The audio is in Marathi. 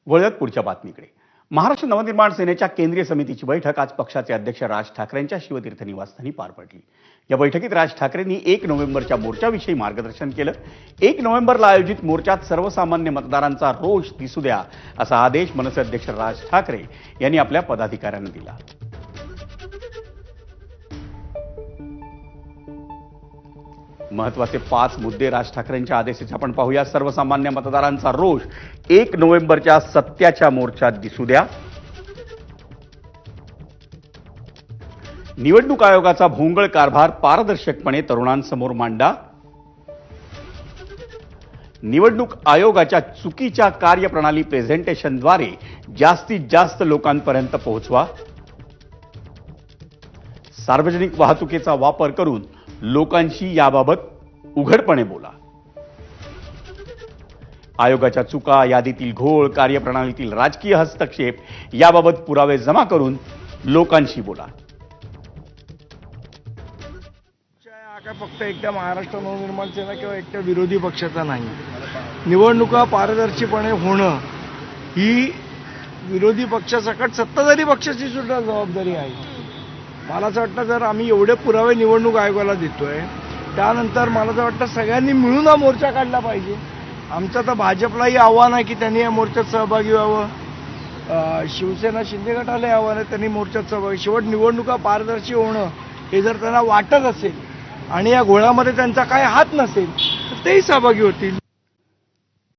वळत पुढच्या बातमीकडे. महाराष्ट्र नवनिर्माण सेनेच्या केंद्रीय समितीची बैठक आज पक्षाचे अध्यक्ष राज ठाकरेंच्या शिवतीर्थ निवासस्थानी पार पडली. या बैठकीत राज ठाकरेंनी 1 नोव्हेंबरच्या मोर्चाविषयी मार्गदर्शन केलं. 1 नोव्हेंबरला आयोजित मोर्चात सर्वसामान्य मतदारांचा रोष दिसू द्या असा आदेश मनसे अध्यक्ष राज ठाकरे यांनी आपल्या पदाधिकाऱ्यांना दिला. महत्वाचे 5 मुद्दे राज ठाकरेंच्या आदेशाचे आपण पाहूया. सर्वसामान्य मतदारांचा रोष 1 नोव्हेंबरच्या सत्याच्या मोर्चात दिसू द्या. निवडणूक आयोगाचा भोंगळ कारभार पारदर्शकपणे तरुणांसमोर मांडा. निवडणूक आयोगाच्या चुकीच्या कार्यप्रणाली प्रेझेंटेशनद्वारे जास्तीत जास्त लोकांपर्यंत पोहोचवा. सार्वजनिक वाहतुकीचा वापर करून लोकांशी याबाबत उघडपणे बोला. आयोगाच्या चुका, यादीतील घोळ, कार्यप्रणालीतील राजकीय हस्तक्षेप याबाबत पुरावे जमा करून लोकांशी बोला. काय फक्त एकट्या महाराष्ट्र नवनिर्माण सेना किंवा एकट्या विरोधी पक्षाचा नाही. निवडणुका पारदर्शीपणे होणं ही विरोधी पक्षासकट सत्ताधारी पक्षाची सुद्धा जबाबदारी आहे. मला असं वाटतं जर आम्ही एवढे पुरावे निवडणूक आयोगाला देतोय त्यानंतर मला असं वाटतं सगळ्यांनी मिळून हा मोर्चा काढला पाहिजे. आमचं तर भाजपलाही आव्हान आहे की त्यांनी या मोर्चात सहभागी व्हावं. शिवसेना शिंदे गटालाही आव्हान आहे त्यांनी मोर्चात सहभागी. शेवट निवडणुका पारदर्शी होणं हे जर त्यांना वाटत असेल आणि या घोळामध्ये त्यांचा काही हात नसेल तर तेही सहभागी होतील.